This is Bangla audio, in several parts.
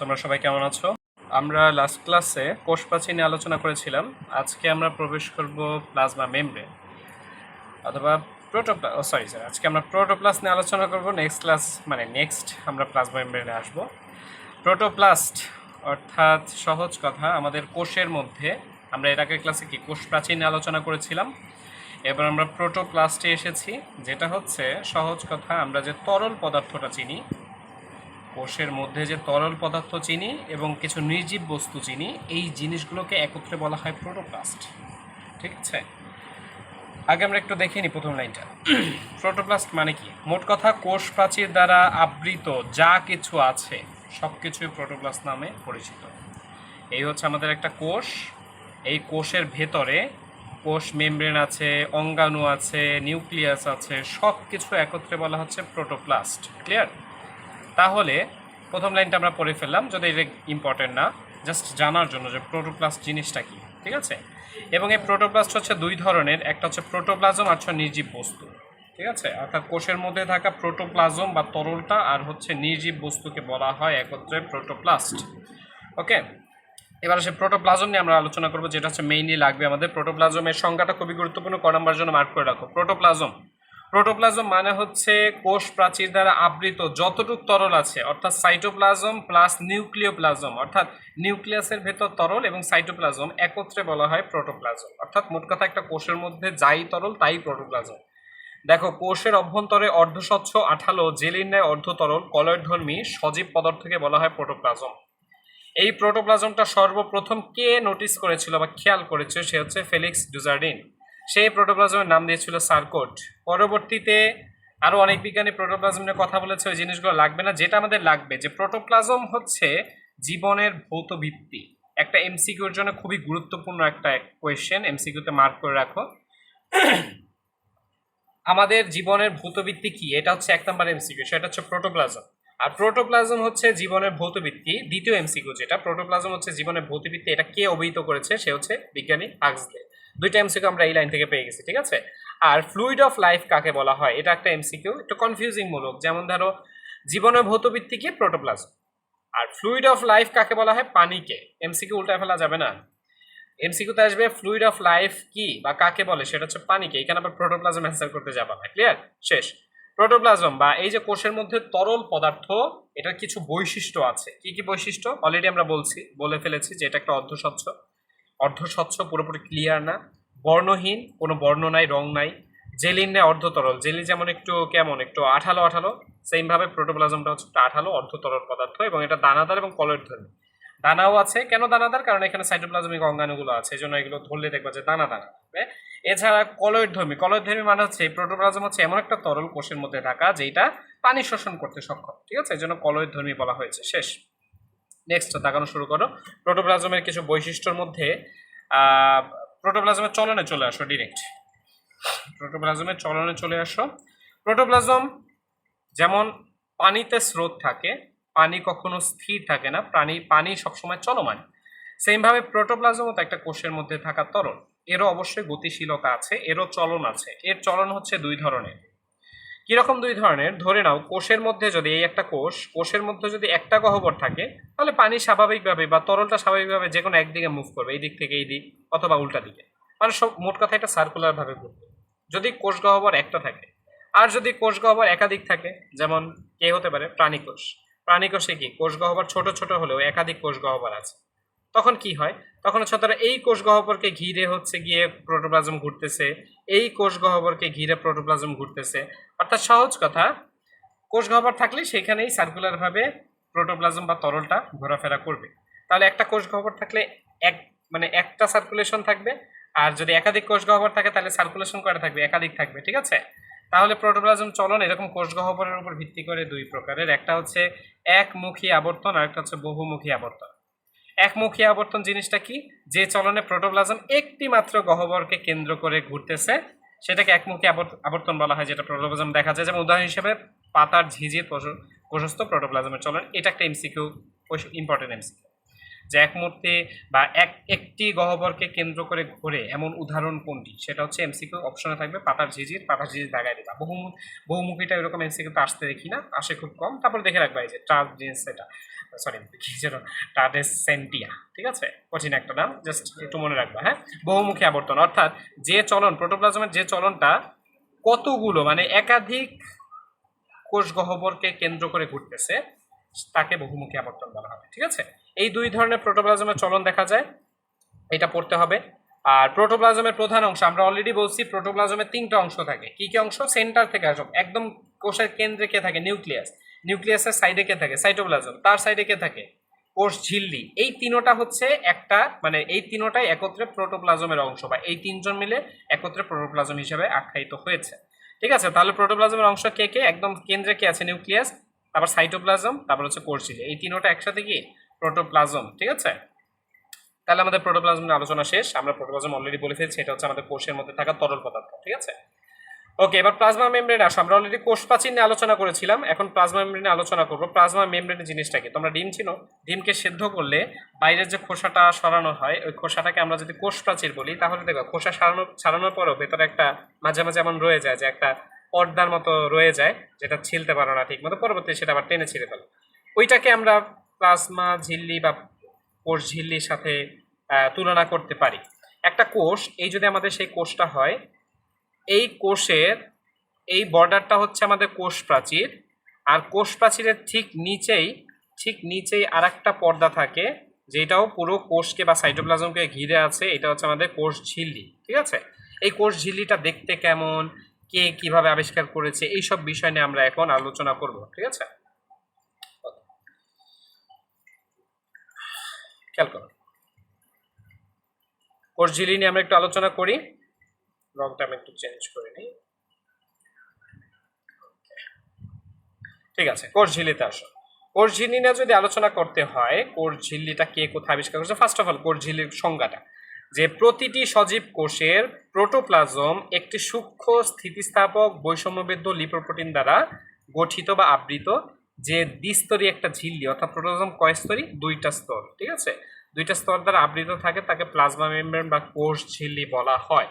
তোমরা সবাই কেমন আছো? আমরা লাস্ট ক্লাসে কোষ প্রাচীর নিয়ে আলোচনা করেছিলাম। আজকে আমরা প্রবেশ করব প্লাজমা মেমব্রেন অথবা আজকে আমরা প্রোটোপ্লাস্ট নিয়ে আলোচনা করব। নেক্সট আমরা প্লাজমা মেমব্রেনে আসব। প্রোটোপ্লাস্ট অর্থাৎ সহজ কথা আমাদের কোষের মধ্যে, আমরা এর আগের ক্লাসে কি কোষ প্রাচীর নিয়ে আলোচনা করেছিলাম। এবার আমরা প্রোটোপ্লাস্টে এসেছি, যেটা হচ্ছে সহজ কথা আমরা যে তরল পদার্থটা চিনি, কোষের মধ্যে যে তরল পদার্থ চিনি এবং কিছু নির্জীব বস্তু চিনি, এই জিনিসগুলোকে একত্রে বলা হয় প্রোটোপ্লাস্ট। ঠিক আছে, আগে আমরা একটু দেখে নিই প্রথম লাইনটা। প্রোটোপ্লাস্ট মানে কি? মোট কথা কোষ প্রাচীর দ্বারা আবৃত যা কিছু আছে সব কিছুই প্রোটোপ্লাস্ট নামে পরিচিত। এই হচ্ছে আমাদের একটা কোষ। এই কোষের ভেতরে কোষ মেমব্রেন আছে, অঙ্গাণু আছে, নিউক্লিয়াস আছে, সব কিছু একত্রে বলা হচ্ছে প্রোটোপ্লাস্ট। ক্লিয়ার? তাহলে প্রথম লাইনটা আমরা পড়ে ফেললাম, যদি এটা ইম্পর্টেন্ট না, জাস্ট জানার জন্য যে প্রোটোপ্লাস্ট জিনিসটা কি। ঠিক আছে, এবং এই প্রোটোপ্লাস্ট হচ্ছে দুই ধরনের, একটা হচ্ছে প্রোটোপ্লাজম আর হচ্ছে নির্জীব বস্তু। ঠিক আছে, অর্থাৎ কোষের মধ্যে থাকা প্রোটোপ্লাজম বা তরলটা আর হচ্ছে নির্জীব বস্তুকে বলা হয় একত্রে প্রোটোপ্লাস্ট। ওকে, এবার সে প্রোটোপ্লাজম নিয়ে আমরা আলোচনা করবো, যেটা হচ্ছে মেইনলি লাগবে আমাদের। প্রোটোপ্লাজমের সংজ্ঞাটা খুবই গুরুত্বপূর্ণ, ক নাম্বার জন্য মার্ক করে রাখো। প্রোটোপ্লাজম মানে হচ্ছে কোষ প্রাচীর দ্বারা আবৃত যতটুক তরল আছে, অর্থাৎ সাইটোপ্লাজম প্লাস নিউক্লিওপ্লাজম, অর্থাৎ নিউক্লিয়াসের ভেতর তরল এবং সাইটোপ্লাজম একত্রে বলা হয় প্রোটোপ্লাজম। অর্থাৎ মোট কথা একটা কোষের মধ্যে যাই তরল তাই প্রোটোপ্লাজম। দেখো, কোষের অভ্যন্তরে অর্ধস্বচ্ছ আঠালো জেলির ন্যায় অর্ধতরল কলয়ধর্মী সজীব পদার্থকে বলা হয় প্রোটোপ্লাজম। এই প্রোটোপ্লাজমটা সর্বপ্রথম কে নোটিস করেছিল বা খেয়াল করেছে? সে হচ্ছে ফেলিক্স ডুজার্ডিন। সেই প্রোটোপ্লাজমের নাম দিয়েছিল সার্কোট। পরবর্তীতে আরও অনেক বিজ্ঞানী প্রোটোপ্লাজম নিয়ে কথা বলেছে, ওই জিনিসগুলো লাগবে না। যেটা আমাদের লাগবে যে প্রোটোপ্লাজম হচ্ছে জীবনের ভৌত ভিত্তি। একটা এমসিকিউর জন্য খুবই গুরুত্বপূর্ণ একটা কোয়েশ্চেন, এমসিকিউতে মার্ক করে রাখো। আমাদের জীবনের ভৌত ভিত্তি কি? এটা হচ্ছে 1 নম্বর এমসিকিউ, সেটা হচ্ছে প্রোটোপ্লাজম। আর প্রোটোপ্লাজম হচ্ছে জীবনের ভৌত ভিত্তি। দ্বিতীয় এমসিকিউ যেটা, প্রোটোপ্লাজম হচ্ছে জীবনের ভৌত ভিত্তি, এটা কে অভিহিত করেছে? সে হচ্ছে বিজ্ঞানী হাক্সলে। দুইটা এমসিকিউ আমরা এই লাইন থেকে পেয়ে গেছি। ঠিক আছে, আর ফ্লুইড অফ লাইফ কাকে বলা হয়? এটা একটা এমসিকিউ, একটু কনফিউজিং মূলক। যেমন ধরো, জীবনের ভৌত ভিত্তি কি? প্রোটোপ্লাজম। আর ফ্লুইড অফ লাইফ কাকে বলা হয়? পানিকে। এমসিকিউ উল্টায় ফেলা যাবে না। এমসিকিউতে আসবে ফ্লুইড অফ লাইফ কি বা কাকে বলে, সেটা হচ্ছে পানিকে। এখানে আবার প্রোটোপ্লাজম অ্যান্সার করতে যাবা না। ক্লিয়ার? শেষ। প্রোটোপ্লাজম বা এই যে কোষের মধ্যে তরল পদার্থ, এটার কিছু বৈশিষ্ট্য আছে। কি কি বৈশিষ্ট্য? অলরেডি আমরা বলে ফেলেছি যে এটা একটা অর্ধস্বচ্ছ, পুরোপুরি ক্লিয়ার না, বর্ণহীন, কোনো বর্ণ নাই, রং নাই, জেলির নেই অর্ধতরল। জেলি যেমন একটু আঠালো আঠালো, সেম ভাবে প্রোটোপ্লাজমটা হচ্ছে একটা আঠালো অর্ধতরল পদার্থ, এবং এটা দানাদার এবং কলয়ধর্মী। দানাও আছে। কেন দানাদার? কারণ এখানে সাইটোপ্লাজমিক অঙ্গাণুগুলো আছে, এই জন্য এগুলো ধরলে দেখবা যে দানা দানা। এছাড়া কলয়ধর্মী মানে হচ্ছে প্রোটোপ্লাজম হচ্ছে এমন একটা তরল কোষের মধ্যে থাকা যেটা পানি শোষণ করতে সক্ষম। ঠিক আছে, এই জন্য কলয়ধর্মী বলা হয়েছে। শেষ। নেক্সট তাকানো শুরু করো। প্রোটোপ্লাজমের কিছু বৈশিষ্ট্যের মধ্যে প্রোটোপ্লাজমের চলনে চলে আসো ডিরেক্ট। প্রোটোপ্লাজম যেমন পানিতে স্রোত থাকে, পানি কখনো স্থির থাকে না, পানি সবসময় চলমান। সেমভাবে প্রোটোপ্লাজমও তো একটা কোষের মধ্যে থাকা তরল, এরও অবশ্যই গতিশীলতা আছে, এরও চলন আছে। এর চলন হচ্ছে দুই ধরনের। কিরকম দুই ধরনের? ধরে নাও কোষের মধ্যে যদি এই একটা কোষের মধ্যে যদি একটা গহ্বর থাকে, তাহলে পানি স্বাভাবিকভাবে বা তরলটা স্বাভাবিকভাবে যে কোনো একদিকে মুভ করবে, এই দিক থেকে এই দিক অথবা উল্টা দিকে। মানে সব মোট কথা এটা সার্কুলার ভাবে ঘুরবে যদি কোষ গহ্বর একটা থাকে। আর যদি কোষ গহ্বর একাধিক থাকে, যেমন কে হতে পারে? প্রাণীকোষে কি কোষ গহ্বর ছোট ছোট হলেও একাধিক কোষ গহ্বর আছে, তখন কি হয়? তখন হচ্ছে তারা এই কোষ গহ্বরকে ঘিরে হচ্ছে গিয়ে প্রোটোপ্লাজম ঘুরতেছে, এই কোষ গহ্বরকে ঘিরে প্রোটোপ্লাজম ঘুরতেছে। অর্থাৎ সহজ কথা, কোষ গহ্বর থাকলে সেখানেই সার্কুলার ভাবে প্রোটোপ্লাজম বা তরলটা ঘোরাফেরা করবে। তাহলে একটা কোষ গহ্বর থাকলে একটা সার্কুলেশন থাকবে, আর যদি একাধিক কোষ গহ্বর থাকে তাহলে সার্কুলেশন করা থাকবে, একাধিক থাকবে। ঠিক আছে, তাহলে প্রোটোপ্লাজম চলন এরকম কোষ গহ্বরের উপর ভিত্তি করে দুই প্রকারের। একটা হচ্ছে একমুখী আবর্তন, আর একটা হচ্ছে বহুমুখী আবর্তন। একমুখী আবর্তন জিনিসটা কি? যে চলনে প্রোটোপ্লাজম একটি মাত্র গহ্বরকে কেন্দ্র করে ঘুরতেছে, সেটাকে একমুখী আবর্তন বলা হয়, যেটা প্রোটোপ্লাজম দেখা যায়। যেমন উদাহরণ হিসেবে পাতার ঝিঝির কোষস্থ প্রোটোপ্লাজমের চলন, এটা একটা এমসিকিউ, ইম্পর্টেন্ট এমসিকিউ। যে একমূর্তি বা একটি গহ্বরকে কেন্দ্র করে ঘুরে এমন উদাহরণ কোনটি? সেটা হচ্ছে এমসিকিউ অপশনে থাকবে পাতার ঝিঝির দাগায় দিবা। বহুমুখীটা এরকম এমসিকিউতে আসতে দেখি না, আসে খুব কম। তারপর দেখে রাখবা এই যে ট্রান্স জিন্স, এটা সরি কি যেন টাডেসেন্টিয়া, ঠিক আছে, কঠিন একটা নাম, জাস্ট একটু মনে রাখবা। হ্যাঁ, বহুমুখী আবর্তন অর্থাৎ যে চলন, প্রোটোপ্লাজমের যে চলনটা কতগুলো মানে একাধিক কোষ গহ্বরকে কেন্দ্র করে ঘুরতেছে তাকে বহুমুখী আবর্তন বলা হবে। ঠিক আছে, এই দুই ধরনের প্রোটোপ্লাজমের চলন দেখা যায়, এটা পড়তে হবে। আর প্রোটোপ্লাজমের প্রধান অংশ আমরা অলরেডি বলছি, প্রোটোপ্লাজমের তিনটা অংশ থাকে। কি কি অংশ? সেন্টার থেকে আসো, একদম কোষের কেন্দ্রে কে থাকে? নিউক্লিয়াস। নিউক্লিয়াসের সাইডে কে থাকে? সাইটোপ্লাজম। তার সাইডে কে থাকে? কোষ ঝিল্লি। এই তিনোটা হচ্ছে একটা মানে এই তিনোটাই একত্রে প্রোটোপ্লাজমের অংশ, বা এই তিনজন মিলে একত্রে প্রোটোপ্লাজম হিসেবে আখ্যায়িত হয়েছে। ঠিক আছে, তাহলে প্রোটোপ্লাজমের অংশ কে কে? একদম কেন্দ্রে কে আছে? নিউক্লিয়াস, তারপর সাইটোপ্লাজম, তারপর হচ্ছে কোষ ঝিল্লি। এই তিনোটা একসাথে কি? প্রোটোপ্লাজম। ঠিক আছে, তাহলে আমাদের প্রোটোপ্লাজম নিয়ে আলোচনা শেষ। আমরা প্রোটোপ্লাজম অলরেডি বলে ফেলছি, এটা হচ্ছে আমাদের কোষের মধ্যে থাকা তরল পদার্থ। ঠিক আছে, ওকে, এবার প্লাজমা মেমব্রেন আসো। আমরা অলরেডি কোষ প্রাচীর নিয়ে আলোচনা করেছিলাম, এখন প্লাজমা মেমব্রেন নিয়ে আলোচনা করবো। প্লাজমা মেমব্রেনের জিনিসটা কি? তোমরা ডিম চিনো? ডিমকে সেদ্ধ করলে বাইরের যে খোসাটা সরানো হয়, ওই খোসাটাকে আমরা যদি কোষ প্রাচীর বলি, তাহলে দেখো খোসা ছাড়ানোর পরও ভেতরে একটা মাঝে মাঝে এমন রয়ে যায় যে একটা পর্দার মতো রয়ে যায়, যেটা ছিলতে পারো না ঠিক মতো, পরবর্তী সেটা আবার টেনে ছিঁড়ে ফেলো। ওইটাকে আমরা প্লাজমা ঝিল্লি বা কোষ ঝিল্লির সাথে তুলনা করতে পারি। একটা কোষ, এই যদি আমাদের সেই কোষটা হয়, এই কোষের এই বর্ডারটা হচ্ছে আমাদের কোষ প্রাচীর, আর কোষ প্রাচীরের ঠিক নিচেই আর একটা পর্দা থাকে, যেটাও পুরো কোষকে বা সাইটোপ্লাজমকে ঘিরে আছে, এটা হচ্ছে আমাদের কোষ ঝিল্লি। ঠিক আছে, এই কোষ ঝিল্লিটা দেখতে কেমন, কে কিভাবে আবিষ্কার করেছে, এইসব বিষয় নিয়ে আমরা এখন আলোচনা করব। ঠিক আছে, খেয়াল করো, কোষ ঝিল্লি নিয়ে আমরা একটু আলোচনা করি। রংটা আমি একটু চেঞ্জ করে নিই। ঠিক আছে, কোষ ঝিল্লিতে আসো। কোষ ঝিল্লি নিয়ে যদি আলোচনা করতে হয়, কোষ ঝিল্লিটা কে কোথায় আবিষ্কার করেছে? ফার্স্ট অফ অল কোষ ঝিল্লির সংজ্ঞাটা, যে প্রতিটি সজীব কোষের প্রোটোপ্লাজম একটি সূক্ষ্ম স্থিতিস্থাপক বৈষম্যবেদ্য লিপোপ্রোটিন দ্বারা গঠিত বা আবৃত, যে দ্বিস্তরী একটা ঝিল্লি, অর্থাৎ প্রোটোপ্লাজম কয় স্তরী? দুইটা স্তর। ঠিক আছে, দুইটা স্তর দ্বারা আবৃত থাকে, তাকে প্লাজমা মেমব্রেন বা কোষ ঝিল্লি বলা হয়।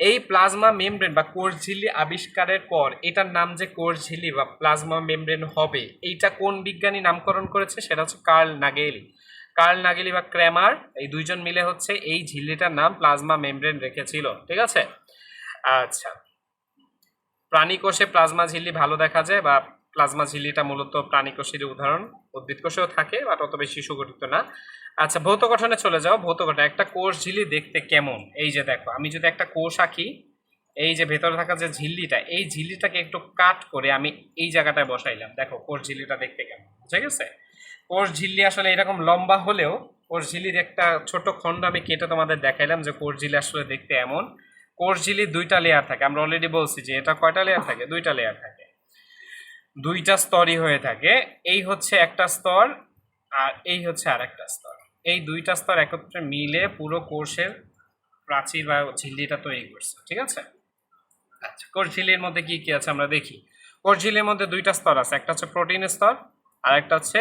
এই প্লাজমা মেমব্রেন বা কোষ ঝিল্লি আবিষ্কারের পর এটার নাম যে কোষ ঝিল্লি বা প্লাজমা মেমব্রেন হবে, এইটা কোন বিজ্ঞানী নামকরণ করেছে? সেটা হচ্ছে কার্ল নাগেলি। কার্ল নাগেলি বা ক্র্যামার, এই দুইজন মিলে হচ্ছে এই ঝিল্লিটার নাম প্লাজমা মেমব্রেন রেখেছিল। ঠিক আছে, আচ্ছা, প্রাণী কোষে প্লাজমা ঝিল্লি ভালো দেখা যায়, বা প্লাজমা ঝিল্লিটা মূলত প্রাণী কোষের উদাহরণ, উদ্ভিদ কোষেও থাকে, বাট অত বেশি সুগঠিত না। আচ্ছা, ভৌত গঠনে চলে যাও। ভৌত গঠন, একটা কোষ ঝিল্লি দেখতে কেমন? এই যে দেখো, আমি যদি একটা কোষ আঁকি, এই যে ভেতরে থাকা যে ঝিল্লিটা, এই ঝিল্লিটাকে একটু কাট করে আমি এই জায়গাটায় বসাইলাম, দেখো কোষ ঝিল্লিটা দেখতে কেমন, বুঝে গেছে? কোষ ঝিল্লি আসলে এরকম লম্বা হলেও কোষ ঝিল্লির একটা ছোট খণ্ড আমি কেটে তোমাদের দেখাইলাম যে কোষ ঝিল্লি আসলে দেখতে এমন। কোষ ঝিল্লির দুইটা লেয়ার থাকে, আমরা অলরেডি বলছি যে এটা কয়টা লেয়ার থাকে? দুইটা লেয়ার থাকে, দুইটা স্তরই হয়ে থাকে। এই হচ্ছে একটা স্তর, আর এই হচ্ছে আর একটা স্তর। এই দুইটা স্তর একত্রে মিলে পুরো কোষের প্রাচীর বা ঝিল্লিটা তৈরি করছে। ঠিক আছে, আচ্ছা, কোষ ঝিল্লির মধ্যে কি কি আছে আমরা দেখি। কোষ ঝিল্লির মধ্যে দুইটা স্তর আছে, একটা হচ্ছে প্রোটিন স্তর আর একটা হচ্ছে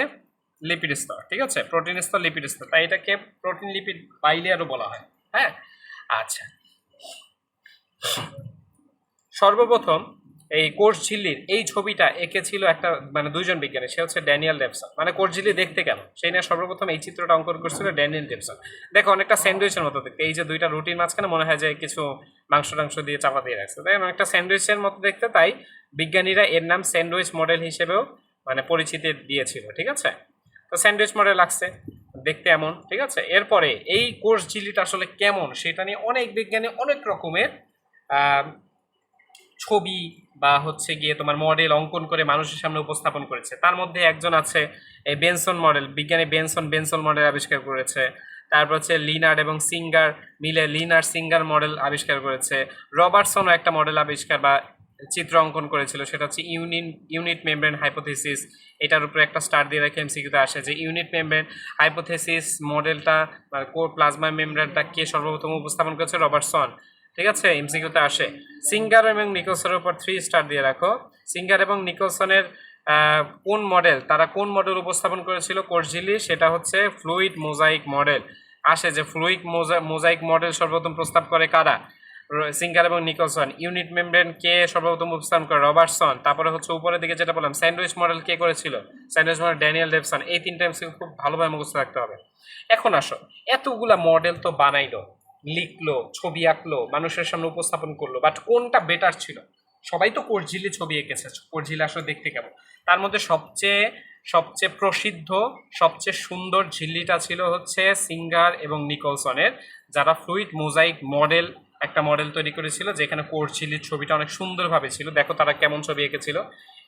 লিপিড স্তর। ঠিক আছে, প্রোটিন স্তর, লিপিড স্তর, তাই এটাকে প্রোটিন লিপিড বাইলেয়ারও বলা হয়। হ্যাঁ, আচ্ছা, সর্বপ্রথম এই কোষ ঝিল্লির এই ছবিটা এঁকেছিল একটা মানে দুইজন বিজ্ঞানী, সে হচ্ছে ড্যানিয়েল ডেভসন। মানে কোষ ঝিল্লি দেখতে কেমন সেই নিয়ে সর্বপ্রথম এই চিত্রটা অঙ্কন করছিল ড্যানিয়েল ডেভসন। দেখো, অনেকটা স্যান্ডউইচের মতো দেখতে, এই যে দুইটা রুটির মাঝখানে মনে হয় যে কিছু মাংস টাংস দিয়ে চাপা দিয়ে রাখছে, তাই অনেকটা স্যান্ডউইচের মতো দেখতে, তাই বিজ্ঞানীরা এর নাম স্যান্ডউইচ মডেল হিসেবেও মানে পরিচিতি দিয়েছিল। ঠিক আছে, তো স্যান্ডউইচ মডেল লাগছে দেখতে এমন। ঠিক আছে, এরপরে এই কোষ ঝিল্লিটা আসলে কেমন সেটা নিয়ে অনেক বিজ্ঞানী অনেক রকমের ছবি বা হচ্ছে গিয়ে তোমার মডেল অঙ্কন করে মানুষের সামনে উপস্থাপন করেছে। তার মধ্যে একজন আছে এই বেনসন মডেল, বিজ্ঞানী বেনসন মডেল আবিষ্কার করেছে। তারপর হচ্ছে লিনার্ড এবং সিঙ্গার মিলে লিনার্ড সিঙ্গার মডেল আবিষ্কার করেছে। রবার্টসনও একটা মডেল আবিষ্কার বা চিত্র অঙ্কন করেছিল, সেটা হচ্ছে ইউনিট মেমব্রেন হাইপোথিসিস। এটার উপরে একটা স্টার দিয়ে রেখে এমসিকিউতে আসে যে ইউনিট মেমব্রেন হাইপোথিসিস মডেলটা মানে প্লাজমা মেমব্রেনটা কে সর্বপ্রথম উপস্থাপন করেছে? রবার্টসন। ঠিক আছে, এমসিকিউতে আসে। সিঙ্গার এবং নিকলসনের উপর 3 স্টার দিয়ে রাখো। সিঙ্গার এবং নিকলসনের কোন মডেল, তারা কোন মডেল উপস্থাপন করেছিল কোষ ঝিল্লি? সেটা হচ্ছে ফ্লুইড মোজাইক মডেল। আসে যে ফ্লুইড মোজাইক মডেল সর্বপ্রথম প্রস্তাব করে কারা? সিঙ্গার এবং নিকলসন। ইউনিট মেমব্রেন কে সর্বপ্রথম উপস্থাপন করে? রবার্টসন। তারপরে হচ্ছে উপরের দিকে যেটা বললাম স্যান্ডউইচ মডেল কে করেছিল? Sandwich model Daniel Davson. এই তিনটা এমসিকিউ খুব ভালোভাবে মুখস্থ রাখতে হবে। এখন আসো, এতগুলা মডেল তো বানাইলো, লিখলো, ছবি আঁকলো, মানুষের সামনে উপস্থাপন করলো, বাট কোনটা বেটার ছিল? সবাই তো কোরঝিলি ছবি এঁকেছে, কোরঝিলি আসলে দেখতে কেমন। তার মধ্যে সবচেয়ে সবচেয়ে প্রসিদ্ধ, সবচেয়ে সুন্দর ঝিল্লিটা ছিল হচ্ছে সিঙ্গার এবং নিকলসনের, যারা ফ্লুইড মোজাইক মডেল একটা মডেল তৈরি করেছিল, যেখানে কোরঝিলির ছবিটা অনেক সুন্দরভাবে ছিল। দেখো তারা কেমন ছবি এঁকেছিল।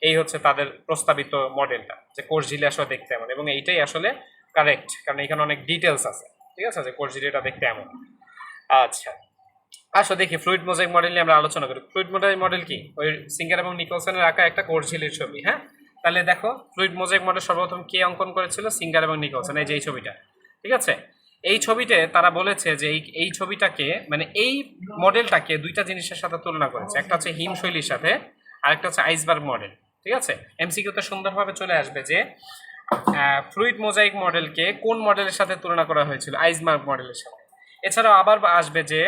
এই হচ্ছে তাদের প্রস্তাবিত মডেলটা, যে কোরঝিলি আসলে দেখতে এমন, এবং এইটাই আসলে কারেক্ট, কারণ এখানে অনেক ডিটেলস আছে। ঠিক আছে, যে কোরঝিলিটা দেখতে এমন। আচ্ছা, আসো দেখি ফ্লুইড মোজাইক মডেল নিয়ে আমরা আলোচনা করি। ফ্লুইড মোজাইক মডেল কি? ওই সিঙ্গার এবং নিকলসনের আঁকা একটা কোরঝিলির ছবি। হ্যাঁ, তাহলে দেখো ফ্লুইড মোজাইক মডেল সর্বপ্রথম কে অঙ্কন করেছিল? সিঙ্গার এবং নিকলসন। এই যে এই ছবিটা, ঠিক আছে। এই ছবিতে তারা বলেছে যে এই ছবিটাকে, মানে এই মডেলটাকে দুইটা জিনিসের সাথে তুলনা করেছে। একটা হচ্ছে হিমশৈলীর সাথে, আরেকটা হচ্ছে আইসবার্গ মডেল। ঠিক আছে, এমসিকিউতে সুন্দরভাবে চলে আসবে যে ফ্লুইড মোজাইক মডেলকে কোন মডেলের সাথে তুলনা করা হয়েছিল? আইসবার্গ মডেলের সাথে। এছাড়াও আবার আসবে যে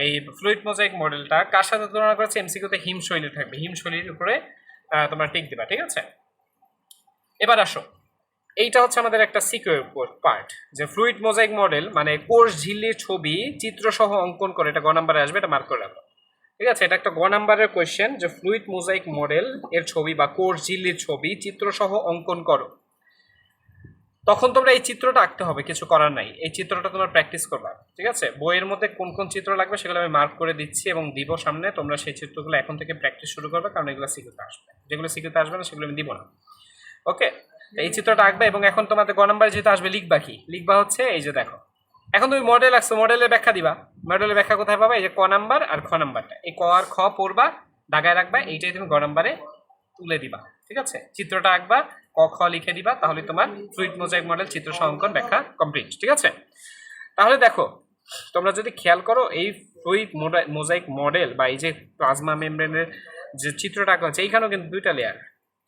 এই ফ্লুইড মোজাইক মডেলটা কার সাথে তুলনা করেছে? এমসিকিউতে হিমশৈলী থাকবে, হিমশৈলীর উপরে তোমরা টিক দিবা। ঠিক আছে, এবার আসো, এইটা হচ্ছে আমাদের একটা সিকিউর পার্ট, যে ফ্লুইড মোজাইক মডেল মানে কোষ ঝিল্লির ছবি চিত্রসহ অঙ্কন করে, এটা গ নাম্বারে আসবে, এটা মার্ক করে রাখো। ঠিক আছে, এটা একটা গ নাম্বারের কোয়েশ্চেন, যে ফ্লুইড মোজাইক মডেল এর ছবি বা কোষ ঝিল্লির ছবি চিত্রসহ অঙ্কন করো। তখন তোমরা এই চিত্রটা আঁকতে হবে, কিছু করার নাই, এই চিত্রটা তোমরা প্র্যাকটিস করবা। ঠিক আছে, বইয়ের মধ্যে কোন কোন চিত্র লাগবে সেগুলো আমি মার্ক করে দিচ্ছি এবং দিব সামনে। তোমরা সেই চিত্রগুলো এখন থেকে প্র্যাকটিস শুরু করবে, কারণ এগুলো সিকিউতে আসবে। যেগুলো সিকিউতে আসবে না সেগুলো আমি দিব না। ওকে, এই চিত্রটা আঁকবে এবং এখন তোমাদের গ নাম্বারে যেটা আসবে লিখবা কি? লিখবা হচ্ছে এই যে দেখো, এখন তুমি মডেল আঁকছো, মডেলের ব্যাখ্যা দিবা। মডেলের ব্যাখ্যা কোথায় পাবা? এই যে ক নাম্বার আর খ নাম্বারটা, এই ক আর খ পড়বা, দাগায় রাখবা, এইটাই তুমি গ নাম্বারে তুলে দিবা। ঠিক আছে, চিত্রটা আঁকবা, ক খ লিখে দিবা, তাহলে তোমার ফ্লুইড মোজাইক মডেল চিত্র সংকলন ব্যাখ্যা কমপ্লিট। ঠিক আছে, তাহলে দেখো তোমরা যদি খেয়াল করো, এই ফ্লুইড মোজাইক মডেল বা এই যে প্লাজমা মেমব্রেনের যে চিত্রটা আঁকা হচ্ছে, এইখানেও কিন্তু দুইটা লেয়ার।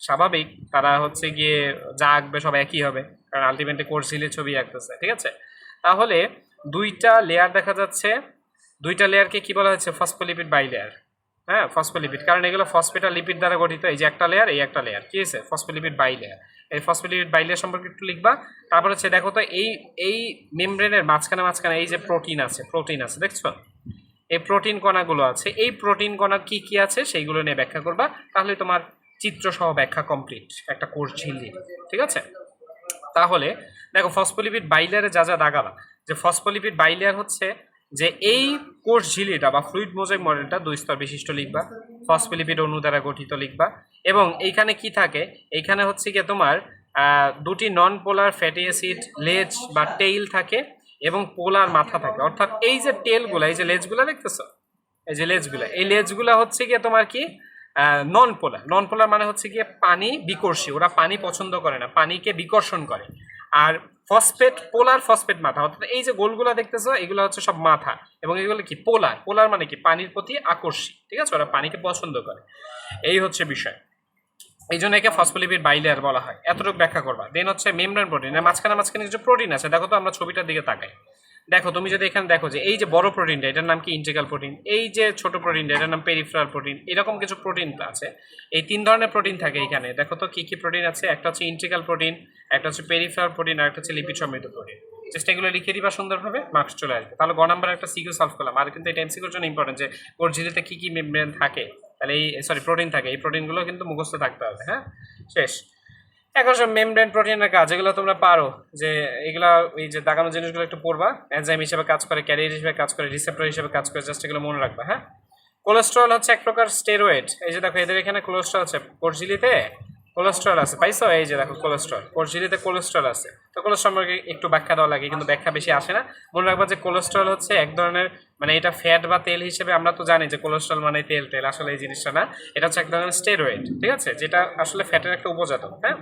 স্বাভাবিক, তারা হচ্ছে গিয়ে যা আঁকবে সব একই হবে, কারণ আলটিমেটলি কোরঝিলির ছবি আঁকতেছে। ঠিক আছে, তাহলে দুইটা লেয়ার দেখা যাচ্ছে। দুইটা লেয়ারকে কি বলা হচ্ছে? Phospholipid bilayer. হ্যাঁ, ফসফোলিপিড, কারণ এগুলো ফসফেট আর লিপিড দ্বারা গঠিত। এই যে একটা লেয়ার, এই একটা লেয়ার, কি আছে? Phospholipid bilayer. এই ফসফোলিপিড বাই লেয়ার সম্পর্কে একটু লিখবা। তারপর হচ্ছে দেখো তো, এই মেমব্রেনের মাঝখানে মাঝখানে এই যে প্রোটিন আছে, দেখছো? এই প্রোটিন কণাগুলো আছে, এই প্রোটিন কণা কি কি আছে সেইগুলো নিয়ে ব্যাখ্যা করবা, তাহলে তোমার চিত্র সহ ব্যাখ্যা কমপ্লিট একটা কোষ ঝিল্লি। ঠিক আছে, তাহলে দেখো ফসফোলিপিড বাইলেয়ারে যা যা দাগাবা, যে ফসফোলিপিড বাইলেয়ার হচ্ছে যে এই কোষ ঝিল্লিটা বা ফ্লুইড মোজাইক মডেলটা 2 স্তর বিশিষ্ট লিখবা, ফসফোলিপিড অণু দ্বারা গঠিত লিখবা। এবং এইখানে কি থাকে? এইখানে হচ্ছে গিয়ে তোমার দুটি নন পোলার ফ্যাটি অ্যাসিড লেজ বা টেইল থাকে এবং পোলার মাথা থাকে। অর্থাৎ এই যে টেলগুলা, এই যে লেজগুলা দেখতেছো, এই যে লেজগুলা, এই লেজগুলা হচ্ছে গিয়ে তোমার কি নন পোলার। নন পোলার মানে হচ্ছে গিয়ে পানি বিকর্ষী, ওরা পানি পছন্দ করে না, পানিকে বিকর্ষণ করে। আর ফসফেট, পোলার ফসফেট মাথা, অর্থাৎ এই যে গোলগুলা দেখতেছো এগুলো হচ্ছে সব মাথা, এবং এগুলো কি পোলার। পোলার মানে কি? পানির প্রতি আকর্ষী। ঠিক আছে, ওরা পানিকে পছন্দ করে, এই হচ্ছে বিষয়। এই জন্য একে ফসফোলিপিড বাইলেয়ার বলা হয়। এতটুকু ব্যাখ্যা করবা। দেন হচ্ছে মেমব্রেন প্রোটিন, মাঝখানে মাঝখানে কিছু প্রোটিন আছে। দেখো তো, আমরা ছবিটার দিকে তাকাই, দেখো তুমি যদি এখানে দেখো যে এই যে বড় প্রোটিনটা, এটার নাম কি? Integral protein. এই যে ছোট প্রোটিনটা, এটার নাম পেরিফেরাল প্রোটিন। এরকম কিছু প্রোটিন আছে। এই 3 ধরনের প্রোটিন থাকে এখানে। দেখো তো কি কি প্রোটিন আছে? একটা হচ্ছে ইন্টিগ্রাল প্রোটিন, একটা হচ্ছে পেরিফেরাল প্রোটিন, আর একটা হচ্ছে লিপিড সমৃদ্ধ প্রোটিন। চেষ্টা এগুলো লিখে দিবা সুন্দরভাবে, মার্কস চলে আসবে। তাহলে গ নাম্বার একটা সিকিউ সলভ করলাম। আর কিন্তু এটা এমসিকিউর জন্য ইম্পর্টেন্ট, যে কোষ ঝিল্লিতে কি কি মেমব্রেন থাকে, তাহলে এই প্রোটিন থাকে, এই প্রোটিনগুলো কিন্তু মুখস্থ থাকতে হবে। হ্যাঁ, শেষ। এখন সব মেমব্রেন প্রোটিনের কাজ, এগুলো তোমরা পারো, যে এগুলা এই যে দাগানো জিনিসগুলো একটু পড়বা। এনজাইম হিসেবে কাজ করে, ক্যারিয়ার হিসেবে কাজ করে, রিসেপ্টর হিসেবে কাজ করে, জাস্ট এগুলো মনে রাখবা। হ্যাঁ, কোলেস্টেরল হচ্ছে এক প্রকার স্টেরয়েড। এই যে দেখো এদের এখানে কোলেস্টেরল আছে, কোষঝিল্লিতে কোলেস্টেরল আছে, পাইছো? এই যে দেখো কোলেস্টেরল, কোষঝিল্লিতে কোলেস্টেরল আছে। তো কোলেস্টেরল সম্পর্কে একটু ব্যাখ্যা দেওয়া লাগে, কিন্তু ব্যাখ্যা বেশি আসে না। মনে রাখবা যে কোলেস্টেরল হচ্ছে এক ধরনের, মানে এটা ফ্যাট বা তেল হিসেবে আমরা তো জানি যে কোলেস্টেরল মানে তেল, আসলে এই জিনিসটা না, এটা হচ্ছে এক ধরনের স্টেরয়েড। ঠিক আছে, যেটা আসলে ফ্যাটের একটা উপজাত। হ্যাঁ,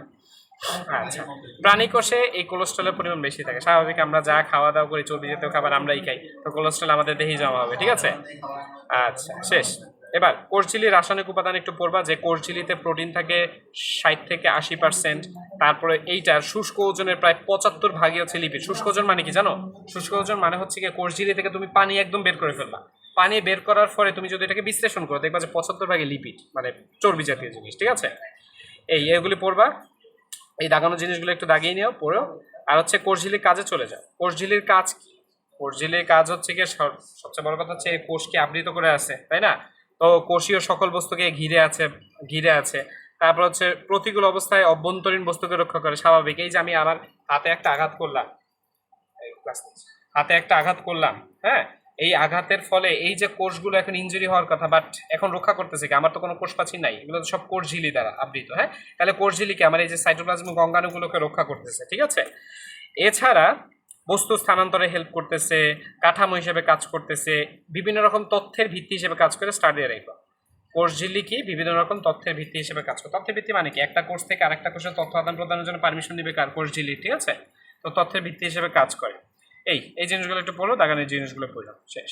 আচ্ছা, প্রাণী কোষে এই কোলেস্ট্রলের পরিমাণ বেশি থাকে। স্বাভাবিক, আমরা যা খাওয়া দাওয়া করি, চর্বি জাতীয় খাবার আমরাই খাই, তো কোলেস্ট্রল আমাদের দেহেই জমা হবে। ঠিক আছে, আচ্ছা শেষ। এবার কোষঝিলির রাসায়নিক উপাদান একটু পড়বা, যে কোষঝিলিতে প্রোটিন থাকে 60 থেকে 80%। তারপরে এইটার শুষ্ক ওজনের প্রায় 75 ভাগই হচ্ছে লিপিড। শুষ্ক ওজন মানে কি জানো? শুষ্ক ওজন মানে হচ্ছে কি কোষঝিলি থেকে তুমি পানি একদম বের করে ফেলবা, পানি বের করার পরে তুমি যদি এটাকে বিশ্লেষণ করো দেখবা যে 75 ভাগে লিপিড, মানে চর্বি জাতীয় জিনিস। ঠিক আছে, এগুলি পড়বা। এই দাগানো জিনিসগুলো একটু দাগিয়ে নিও, পড়ো। আর হচ্ছে কোষঝিলির কাজে চলে যাও। কোষঝিলির কাজ কি? কোষঝিলির কাজ হচ্ছে কি, সবচেয়ে বড় কথা হচ্ছে কোষকে আবৃত করে আছে, তাই না? তো কোষীয় সকল বস্তুকে ঘিরে আছে। তারপর হচ্ছে প্রতিকূল অবস্থায় অভ্যন্তরীণ বস্তুকে রক্ষা করে, স্বাভাবিক। এই যে আমি আমার হাতে একটা আঘাত করলাম, হ্যাঁ, এই আঘাতের ফলে এই যে কোষগুলো এখন ইনজুরি হওয়ার কথা, বাট এখন রক্ষা করতেছে কি? আমার তো কোনো কোষপ্রাচীর নাই, এগুলো তো সব কোষঝিলি দ্বারা আবৃত। হ্যাঁ, তাহলে কোষঝিলিকে আমার এই যে সাইটোপ্লাজমিক অঙ্গাণুগুলোকে রক্ষা করতেছে। ঠিক আছে, এছাড়া বস্তু স্থানান্তরে হেল্প করতেছে, কাঠামো হিসেবে কাজ করতেছে, বিভিন্ন রকম তথ্যের ভিত্তি হিসেবে কাজ করে। স্টাডি রাখবো কোষঝিলি কি বিভিন্ন রকম তথ্যের ভিত্তি হিসেবে কাজ করে। তথ্যের ভিত্তি মানে কি? একটা কোষ থেকে আরেকটা কোষের তথ্য আদান প্রদানের জন্য পারমিশন দিবে কার? কোষঝিলি। ঠিক আছে, তো তথ্যের ভিত্তি হিসেবে কাজ করে। এই জিনিসগুলো একটু পড়ো, দাগানের জিনিসগুলো পড়লাম, শেষ।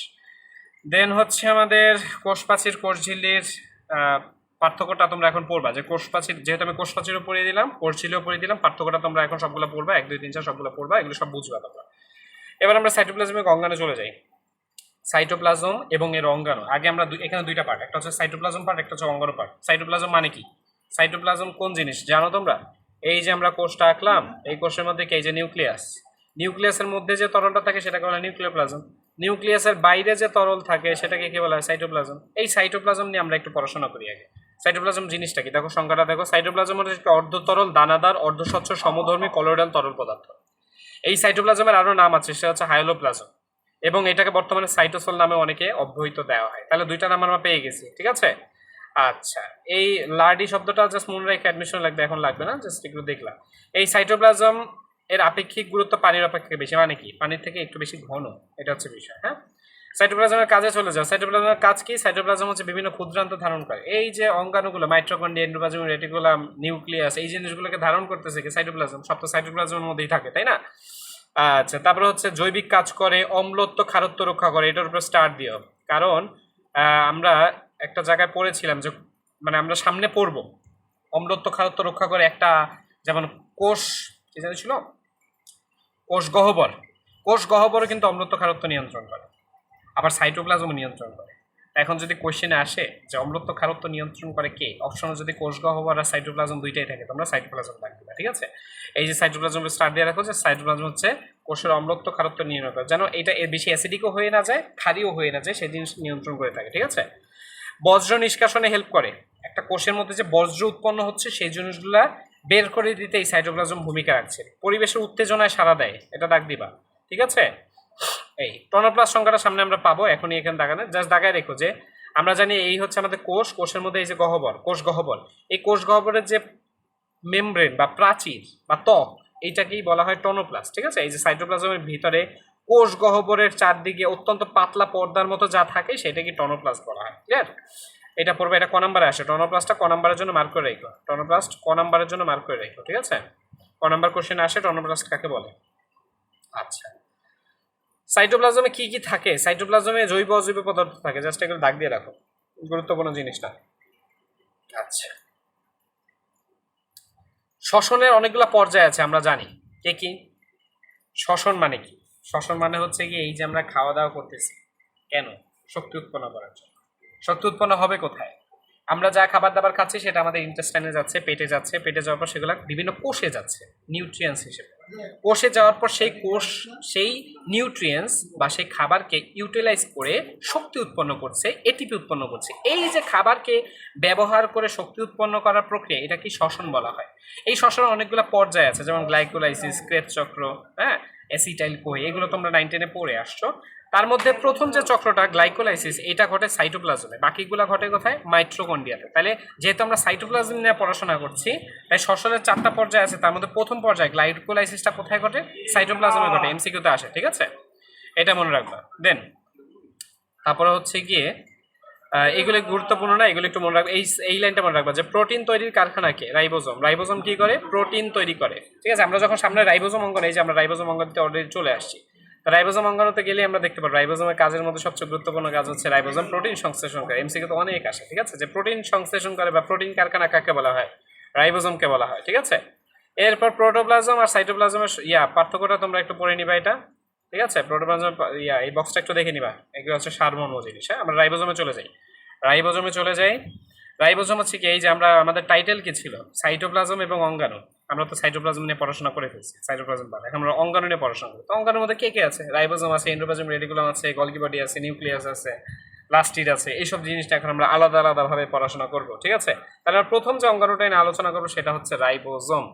দেন হচ্ছে আমাদের কোষপ্রাচীর কোষঝিলির পার্থক্যটা তোমরা এখন পড়বা, যে কোষপ্রাচীর, যেহেতু আমি কোষপ্রাচীরও পড়িয়ে দিলাম, কোষঝিলিও পড়িয়ে দিলাম, পার্থক্যটা তোমরা এখন সবগুলো পড়বা, 1 2 3 4 সবগুলো পড়বা, এগুলো সব বুঝবা তোমরা। এবার আমরা সাইটোপ্লাজমিক অঙ্গাণু চলে যাই। সাইটোপ্লাজম এবং এর অঙ্গাণু। আগে আমরা এখানে দুইটা পার্ট, একটা হচ্ছে সাইটোপ্লাজম পার্ট, একটা হচ্ছে অঙ্গাণু পার্ট। সাইটোপ্লাজম মানে কি? সাইটোপ্লাজম কোন জিনিস জানো তোমরা? এই যে আমরা কোষটা আঁকলাম, এই কোষের মধ্যে কি? এই যে নিউক্লিয়াস, নিউক্লিয়াসের মধ্যে যে তরলটা থাকে সেটাকে বলা হয় নিউক্লিওপ্লাজম। নিউক্লিয়াসের বাইরে যে তরল থাকে সেটাকে কি বলা হয়? সাইটোপ্লাজম। এই সাইটোপ্লাজম নিয়ে আমরা একটু পড়াশোনা করি আগে। সাইটোপ্লাজম জিনিসটা কি? দেখো সংজ্ঞাটা দেখো। সাইটোপ্লাজম হচ্ছে একটি অর্ধতরল, দানাদার, অর্ধস্বচ্ছ, সমধর্মী, কলোয়েডাল তরল পদার্থ। এই সাইটোপ্লাজমের আরো নাম আছে, সেটা হচ্ছে হাইলোপ্লাজম, এবং এটাকে বর্তমানে সাইটোসোল নামে অনেকে অব্যহিত দেওয়া হয়। তাহলে দুইটা নাম আমরা পেয়ে গেছি। ঠিক আছে, আচ্ছা, এই লার্ডি শব্দটা জাস্ট মনে রেখে অ্যাডমিশন লাগবে, এখন লাগবে না, জাস্ট একটু দেখলাম। এই সাইটোপ্লাজম এর আপেক্ষিক গুরুত্ব পানির অপেক্ষা বেশি, মানে কি? পানির থেকে একটু বেশি ঘন, এটা হচ্ছে বিষয়। হ্যাঁ, সাইটোপ্লাজমের কাজে চলে যাও। সাইটোপ্লাজমের কাজ কি? সাইটোপ্লাজম হচ্ছে বিভিন্ন ক্ষুদ্রান্ত ধারণ করে। এই যে অঙ্গাণুগুলো, মাইটোকন্ড্রিয়া, এন্ডোপ্লাজম, রেটিকুলাম, নিউক্লিয়াস, এই জিনিসগুলোকে ধারণ করতেছে কি? সাইটোপ্লাজম। সব তো সাইটোপ্লাজমের মধ্যেই থাকে, তাই না? আচ্ছা, তারপরে হচ্ছে জৈবিক কাজ করে, অম্লত্ব খারত্ব রক্ষা করে। এটার উপরে স্টার দিও, কারণ আমরা একটা জায়গায় পড়েছিলাম যে, মানে আমরা সামনে পড়বো, অম্লত্ব খারত্ব রক্ষা করে একটা, যেমন কোষ কি জানি ছিল, কোষ গহ্বর কিন্তু অম্লত্ব খারত্ব নিয়ন্ত্রণ করে, আবার সাইটোপ্লাজম নিয়ন্ত্রণ করে। এখন যদি কোশ্চেনে আসে যে অম্লত্ব খারত্ব নিয়ন্ত্রণ করে কে, অপশনে যদি কোষ গহ্বর আর সাইটোপ্লাজম দুইটাই থাকে, তোমরা সাইটোপ্লাজম রাখবে। ঠিক আছে, এই যে সাইটোপ্লাজম স্টার দিয়ে রাখো, যে সাইটোপ্লাজম হচ্ছে কোষের অম্লত্ব খারত্ব নিয়ন্ত্রণ করে, যেন এটা বেশি অ্যাসিডিকও হয়ে না যায়, ক্ষারীয় হয়ে না যায়, সেই জিনিস নিয়ন্ত্রণ করে থাকে। ঠিক আছে, বজ্র নিষ্কাশনে হেল্প করে। একটা কোষের মধ্যে যে বজ্র উৎপন্ন হচ্ছে সেই জিনিসগুলা বের করে দিতে এই সাইটোপ্লাজম ভূমিকা রাখছে। পরিবেশের উত্তেজনায় সাড়া দেয়, এটা দাগ দিবা। ঠিক আছে, এই টনোপ্লাস্ট সংখ্যাটা সামনে আমরা পাবো, এখনই এখানে দাগানে জাস্ট দাগায় রেখো যে আমরা জানি এই হচ্ছে আমাদের কোষের মধ্যে এই যে গহ্বর, কোষ গহ্বর, এই কোষ গহ্বরের যে মেমব্রেন বা প্রাচীর বা ত্বক, এইটাকেই বলা হয় টনোপ্লাস্ট। ঠিক আছে, এই যে সাইটোপ্লাজমের ভিতরে কোষ গহ্বরের চারদিকে অত্যন্ত পাতলা পর্দার মতো যা থাকে সেটাকে টনোপ্লাস্ট বলা হয়। ক্লিয়ার? এটা পড়বে, এটা ক নাম্বারে আসে? টনোপ্লাস্টটা ক নাম্বারের জন্য মার্ক করে রেখো, টনোপ্লাস্ট ক নাম্বারের জন্য মার্ক করে রেখো। ঠিক আছে, ক নাম্বার কোশ্চেন আসে টনোপ্লাস্ট কাকে বলে। আচ্ছা, সাইটোপ্লাজমে কি কি থাকে? সাইটোপ্লাজমে জৈব অজৈব পদার্থ থাকে, জাস্ট এগুলো দাগ দিয়ে রাখো, গুরুত্বপূর্ণ জিনিসটা। আচ্ছা, শ্বসনের অনেকগুলো পর্যায় আছে আমরা জানি, কে কি? শ্বসন মানে কি? শ্বসন মানে হচ্ছে কি, এই যে আমরা খাওয়া দাওয়া করতেছি কেন? শক্তি উৎপন্ন করার জন্য। শক্তি উৎপন্ন হবে কোথায়? আমরা যা খাবার দাবার খাচ্ছি সেটা আমাদের ইন্টেস্টাইনে যাচ্ছে, পেটে যাচ্ছে, পেটে যাওয়ার পর সেগুলো বিভিন্ন কোষে যাচ্ছে নিউট্রিয়েন্টস হিসেবে। কোষে যাওয়ার পর সেই কোষ সেই নিউট্রিয়েন্টস বা সেই খাবারকে ইউটিলাইজ করে শক্তি উৎপন্ন করছে, এটিপি উৎপন্ন করছে। এই যে খাবারকে ব্যবহার করে শক্তি উৎপন্ন করার প্রক্রিয়া, এটা কি শ্বসন বলা হয়। এই শ্বসনের অনেকগুলো পর্যায় আছে, যেমন গ্লাইকোলাইসিস, ক্রেবস চক্র, হ্যাঁ, অ্যাসিটাইল কোহে, এগুলো তোমরা 9 10-এ পড়ে আসছো। তার মধ্যে প্রথম যে চক্রটা গ্লাইকোলাইসিস, এটা ঘটে সাইটোপ্লাজমে, বাকিগুলো ঘটে কোথায়? মাইটোকন্ড্রিয়াতে। তাহলে যেহেতু আমরা সাইটোপ্লাজম নিয়ে পড়াশোনা করছি, তাই শ্বসনের 4টা পর্যায় আছে, তার মধ্যে প্রথম পর্যায়ে গ্লাইকোলাইসিসটা কোথায় ঘটে? সাইটোপ্লাজমে ঘটে। এমসিকিউতে আসে, ঠিক আছে, এটা মনে রাখবা। দেন তারপরে হচ্ছে গিয়ে এগুলো গুরুত্বপূর্ণ না, এগুলো একটু মনে রাখবে। এই লাইনটা মনে রাখবা যে প্রোটিন তৈরির কারখানাকে রাইবোজোম। রাইবোজোম কি করে? প্রোটিন তৈরি করে। ঠিক আছে, আমরা যখন সামনে রাইবোজোম অঙ্গন, এই যে আমরা রাইবোজোম অঙ্গনতে অলরেডি চলে আসছি, রাইবোজোম অঙ্গাণুতে গেলে আমরা দেখতে পাবো রাইবোজোমের কাজের মধ্যে সবচেয়ে গুরুত্বপূর্ণ কাজ হচ্ছে রাইবোজোম প্রোটিন সংশ্লেষণ করে। এমসিকিউ তো অনেক আসে, ঠিক আছে, যে প্রোটিন সংশ্লেষণ করে বা প্রোটিন কারখানা কাকে বলা হয়? রাইবোজোমকে বলা হয়, ঠিক আছে। এরপর প্রোটোপ্লাজম আর সাইটোপ্লাজমের পার্থক্যটা তোমরা একটু পড়ে নিবা এটা, ঠিক আছে। প্রোটোপ্লাজম এই বক্সটা একটু দেখে নিবা, এগুলো হচ্ছে সারমর্ম জিনিস। হ্যাঁ, আমরা রাইবোজোমে চলে যাই। রাইবোজোম হচ্ছে কি, এই যে আমরা আমাদের টাইটেল কি ছিল, সাইটোপ্লাজম এবং অঙ্গাণু। আমরা তো সাইটোপ্লাজম নিয়ে পড়াশোনা করে ফেলছি, সাইটোপ্লাজম বাদ, এখন আমরা অঙ্গাণু নিয়ে পড়াশোনা করি। তো অঙ্গাণুর মধ্যে কে কে আছে? রাইবোজোম আছে, এন্ডোপ্লাজম রেটিকুলাম আছে, গলগি বডি আছে, নিউক্লিয়াস আছে, প্লাস্টিড আছে। এইসব জিনিসটা এখন আমরা আলাদা আলাদাভাবে পড়াশোনা করব, ঠিক আছে। তাহলে আমরা প্রথম যে অঙ্গাণুটা নিয়ে আলোচনা করবো সেটা হচ্ছে রাইবোজোম।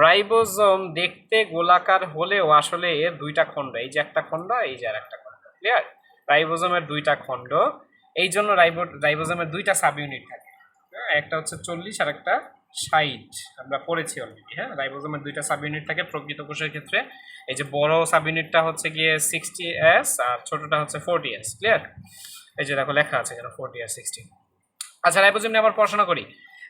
রাইবোজোম দেখতে গোলাকার হলেও আসলে এর দুইটা খণ্ড, এই যে একটা খণ্ড, এই যে আর একটা খণ্ড, ক্লিয়ার। রাইবোজোমের দুইটা খণ্ড, এই জন্য রাইবোজোমের দুইটা সাব ইউনিট থাকে। হ্যাঁ, একটা হচ্ছে 40 আর একটা 60, আমরা পড়েছি অলরেডি। হ্যাঁ, রাইবোজোমের দুইটা সাব ইউনিট থাকে প্রকৃত কোষের ক্ষেত্রে। এই যে বড় সাব ইউনিটটা হচ্ছে গিয়ে 60s আর ছোটটা হচ্ছে 40s, ক্লিয়ার। এই যে দেখো লেখা আছে এখানে 40 আর 60। আচ্ছা, রাইবোজোম নিয়ে আবার পড়াশোনা করি।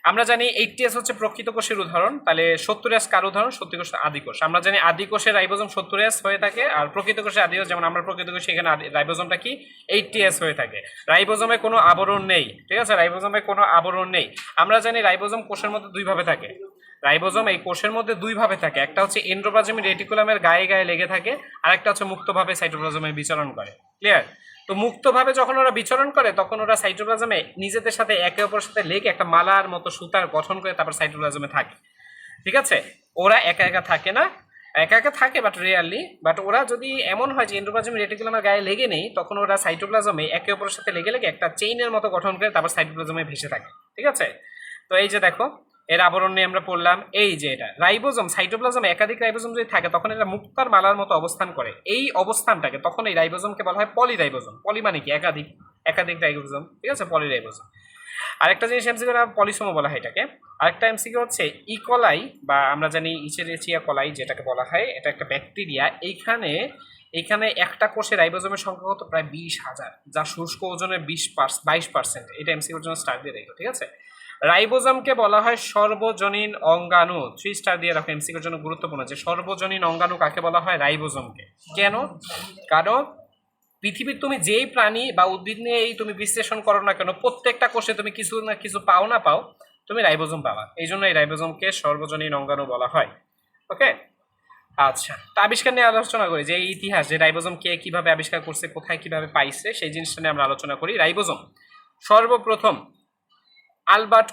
আমরা জানি 80s হচ্ছে প্রকৃত কোষের উদাহরণ, তাহলে 70s কার উদাহরণ? সত্যি কোষ, আদি কোষ। আমরা জানি আদি কোষে রাইবোজোম 70s হয়ে থাকে, আর প্রকৃত কোষে আদি কোষ, যেমন আমরা প্রকৃত কোষে এখানে রাইবোজোমটা কি 80s হয়ে থাকে। রাইবোজোমে কোনো আবরণ নেই, ঠিক আছে, রাইবোজোমে কোনো আবরণ নেই। আমরা জানি রাইবোজোম কোষের মধ্যে দুইভাবে থাকে। রাইবোজোম এই কোষের মধ্যে দুইভাবে থাকে, একটা হচ্ছে এন্ডোপ্লাজমিক রেটিকুলামের গায়ে গায়ে লেগে থাকে, আর একটা হচ্ছে মুক্তভাবে সাইটোপ্লাজমে বিচরণ করে, ক্লিয়ার। তো মুক্তভাবে যখন ওরা বিচরণ করে তখন ওরা সাইটোপ্লাজমে নিজেদের সাথে একে অপরের সাথে লেগে একটা মালার মতো সুতার গঠন করে তারপর সাইটোপ্লাজমে থাকে, ঠিক আছে। ওরা একা একা থাকে না, একা একা থাকে বাট রেয়ারলি। বাট ওরা যদি এমন হয় যে এন্ডোপ্লাজমিক রেটিকুলামের গায়ে লেগে নেই, তখন ওরা সাইটোপ্লাজমে একে অপরের সাথে লেগে লেগে একটা চেইনের মতো গঠন করে তারপর সাইটোপ্লাজমে ভেসে থাকে, ঠিক আছে। তো এই যে দেখো এর আবরণ নিয়ে আমরা পড়লাম। এই যে এটা রাইবোজোম, সাইটোপ্লাজমে একাধিক রাইবোজোম যদি থাকে তখন এটা মুক্তার মালার মতো অবস্থান করে। এই অবস্থানটাকে তখন এই রাইবোজোমকে বলা হয় পলিরাইবোজোম। পলি মানে কি? একাধিক, একাধিক রাইবোজোম, ঠিক আছে, পলিরাইবোজোম। আরেকটা জিনিস এমসিকিউ পলিসোমো বলা হয় এটাকে। আরেকটা এমসিকিউ হচ্ছে ইকোলাই, বা আমরা জানি ইচেরিচিয়া কলাই যেটাকে বলা হয়, এটা একটা ব্যাকটেরিয়া। এইখানে একটা কোষে রাইবোজোমের সংখ্যা কত? প্রায় 20,000, যা শুষ্ক ওজনের 22%। এটা এমসিকিউর জন্য স্টার দিয়ে রেখো, ঠিক আছে। রাইবোজোমকে বলা হয় সর্বজনীন অঙ্গাণু। 3 স্টার দিয়ে রাখো, এমসিকিউর জন্য গুরুত্বপূর্ণ, যে সর্বজনীন অঙ্গাণু কাকে বলা হয়? রাইবোজোমকে। কেন? কারণ পৃথিবীর তুমি যেই প্রাণী বা উদ্ভিদ নিয়েই তুমি বিশ্লেষণ করো না কেন, প্রত্যেকটা কোষে তুমি কিছু না কিছু পাও না পাও, তুমি রাইবোজোম পাবা। এই জন্য এই রাইবোজোমকে সর্বজনীন অঙ্গাণু বলা হয়। ওকে, আচ্ছা, তো আবিষ্কার নিয়ে আলোচনা করি, যে ইতিহাস, যে রাইবোজোম কে কিভাবে আবিষ্কার করছে, কোথায় কিভাবে পাইছে, সেই জিনিসটা নিয়ে আমরা আলোচনা করি। রাইবোজোম সর্বপ্রথম আলবার্ট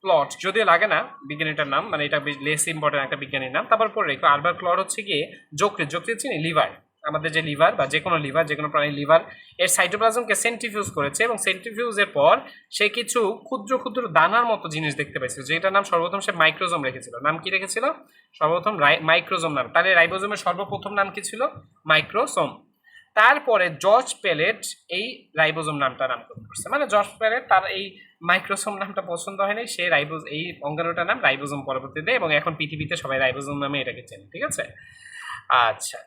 প্লট যদিও লাগে না বিজ্ঞানীটার নাম, মানে এটা লেস ইম্পর্টেন্ট একটা বিজ্ঞানীর নাম, তারপর পরে রেখো। আলবার্ট প্লট হচ্ছে গিয়ে যকৃৎ চিনি, লিভার, আমাদের যে লিভার বা যে কোনো প্রাণীর লিভার, এর সাইটোপ্লাজমকে সেন্ট্রিফিউজ করেছে, এবং সেন্ট্রিফিউজের পর সে কিছু ক্ষুদ্র ক্ষুদ্র দানার মতো জিনিস দেখতে পাইছিল, যেটার নাম সর্বপ্রথম সে মাইক্রোজোম রেখেছিল। নাম কি রেখেছিল? সর্বপ্রথম মাইক্রোজোম নাম। তাহলে রাইবোজোমের সর্বপ্রথম নাম কি ছিল? মাইক্রোসোম। তারপরে জর্জ পেলেট এই রাইবোজোম নামটা নামকরণ করছে, মানে জর্জ পেলেট তার এই মাইক্রোসোম নামটা পছন্দ হয় নাই, সে এই অঙ্গাণুটার নাম রাইবোজোম পরবর্তীতে, এবং এখন পৃথিবীতে সবাই রাইবোজোম নামে এটাকে চেনে, ঠিক আছে। আচ্ছা,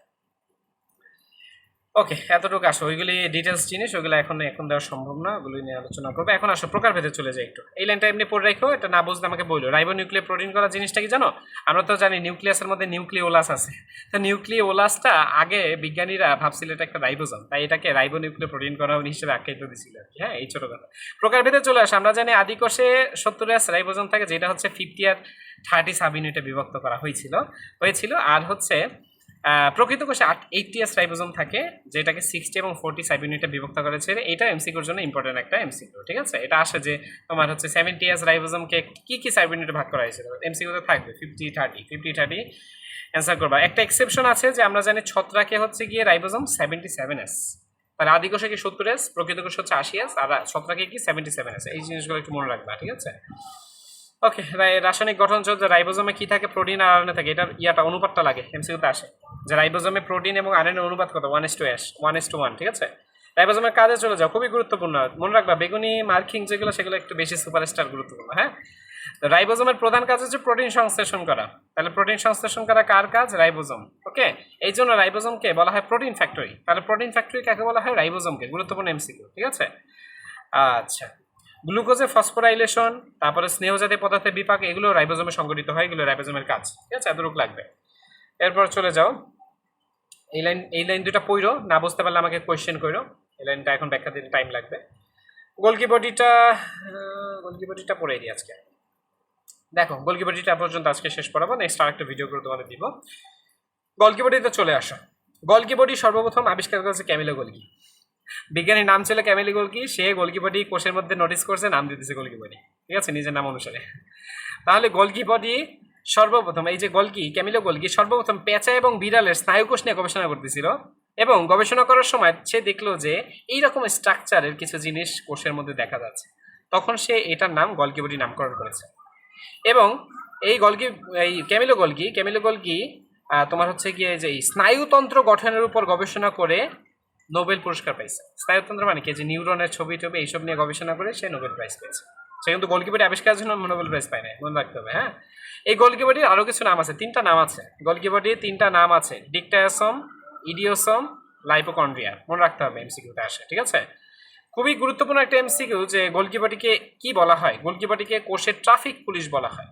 ওকে, এতটুকু আসো। ওইগুলি ডিটেলস জিনিস, ওইগুলো এখন দেওয়া সম্ভব না, ওগুলি নিয়ে আলোচনা করবো। এখন আসো প্রকারভেদে চলে যাই একটু। এই লাইনটা এমনি পড়ে রাখো, এটা না বুঝলে আমাকে বললো। রাইবোনিউক্লিয়ে প্রোটিন করা জিনিসটা কি জানো? আমরা তো জানি নিউক্লিয়াসের মধ্যে নিউক্লিওলাস আছে। তো নিউক্লিওলাসটা আগে বিজ্ঞানীরা ভাবছিল এটা একটা রাইবোজোম, তাই এটাকে রাইবোনিউক্লিয়ে প্রোটিন করা হিসেবে আখ্যায়িত দিছিল আর কি। হ্যাঁ, এই ছোট কথা। প্রকারভেদে চলে আসে। আমরা জানি আদিকোষে 70s রাইবোজোম থাকে, যেটা হচ্ছে 50 আর 30 সাব ইউনিটে বিভক্ত করা হয়েছিল। আর হচ্ছে প্রকৃত কোষে 80s রাইবোজোম থাকে, যেটাকে 60 এবং 40 সাব ইউনিটে বিভক্ত করেছে। এটা এমসিকিউর জন্য ইম্পর্টেন্ট একটা এমসিকিউ, ঠিক আছে। এটা আসে যে তোমার হচ্ছে 70s রাইবোজোমকে কি সাব ইউনিটে ভাগ করা হয়েছিল, এমসিকিউতে থাকবে 50-30 অ্যান্সার করবা। একটা এক্সেপশন আছে, যে আমরা জানি ছত্রাকে হচ্ছে গিয়ে রাইবোজোম 77s, তাহলে আদিকোষে কি 70s, প্রকৃত কোষ হচ্ছে 80s, আর ছত্রাকে কি 77s। এই জিনিসগুলো একটু মনে রাখবা, ঠিক আছে। ওকে, রাসায়নিক গঠন চলছে। রাইবোজোমে কি থাকে? প্রোটিন আর আরএনএ থাকে। এটা অনুপাতটা লাগে, এমসিকিউতে আসে যে রাইবোজোমে প্রোটিন এবং আরএনএ অনুপাত কত? 1:1, ঠিক আছে। রাইবোজোমের কাজে চলে যাও, খুবই গুরুত্বপূর্ণ, মনে রাখবা। বেগুনি মার্কিং যেগুলো, সেগুলো একটু বেশি সুপারস্টার গুরুত্বপূর্ণ। হ্যাঁ, রাইবোজোমের প্রধান কাজ হচ্ছে প্রোটিন সংশ্লেষণ করা। তাহলে প্রোটিন সংশ্লেষণ করা কার কাজ? রাইবোজোম। ওকে, এই জন্য রাইবোজোমকে বলা হয় প্রোটিন ফ্যাক্টরি। তাহলে প্রোটিন ফ্যাক্টরি কাকে বলা হয়? রাইবোজোমকে। গুরুত্বপূর্ণ এমসিকিউ, ঠিক আছে। আচ্ছা, গ্লুকোজে ফসফোরাইলেশন, তারপরে স্নেহজাতীয় পদার্থের বিপাক, এগুলো রাইবোজোমে সংগঠিত হয়, এগুলো রাইবোজোমের কাজ, ঠিক আছে। এতটুকু লাগবে। এরপর চলে যাও এই লাইন দুটা পড়ো, না বুঝতে পারলে আমাকে কোয়েশ্চেন করো। এই লাইনটা এখন ব্যাখ্যা দিতে টাইম লাগবে। গোলকি বডিটা পড়ে দিই আজকে। দেখো গোলকি বডিটা পর্যন্ত আজকে শেষ করাবো, নেক্সট আরেকটা ভিডিও করে তোমাদের দিব। গোলকি বডিতে চলে আসো। গোলকি বডি সর্বপ্রথম আবিষ্কার করেছে ক্যামিলো গোলকি। বিজ্ঞানীর নাম ছিল ক্যামিলো গোলকি, সে গোলকি বডি কোষের মধ্যে নোটিস করছে, নাম দিতেছে গোলকি বডি, ঠিক আছে, নিজের নাম অনুসারে। তাহলে গোলকি বডি সর্বপ্রথম, এই যে গোলকি ক্যামিলো গোলকি সর্বপ্রথম পেঁচা এবং বিড়ালের স্নায়ুকোষ নিয়ে গবেষণা করতেছিল, এবং গবেষণা করার সময় সে দেখলো যে এইরকম স্ট্রাকচারের কিছু জিনিস কোষের মধ্যে দেখা যাচ্ছে, তখন সে এটার নাম গোলকি বডি নামকরণ করেছে। এবং এই ক্যামিলো গোলকি তোমার হচ্ছে গিয়ে যে স্নায়ুতন্ত্র গঠনের উপর গবেষণা করে নোবেল পুরস্কার পাইছে। স্নায়ুতন্ত্র মানে কি, যে নিউরনের ছবি টবি এইসব নিয়ে গবেষণা করে সে নোবেল প্রাইজ পেয়েছে। সে কিন্তু গোলকি বডি আবিষ্কারের জন্য নোবেল প্রাইজ পায় না, মনে রাখতে হবে। হ্যাঁ, এই গোলকি বডির আরও কিছু নাম আছে, 3টা নাম আছে। গোলকি বডির 3টা নাম আছে, ডিকটায়াসম, ইডিওসম, লাইপোকন্ড্রিয়া। মনে রাখতে হবে, এমসিকিউতে আসে, ঠিক আছে। খুবই গুরুত্বপূর্ণ একটা এমসিকিউ যে গোলকি বডিকে কি বলা হয়। গোলকি বডিকে কোষের ট্রাফিক পুলিশ বলা হয়।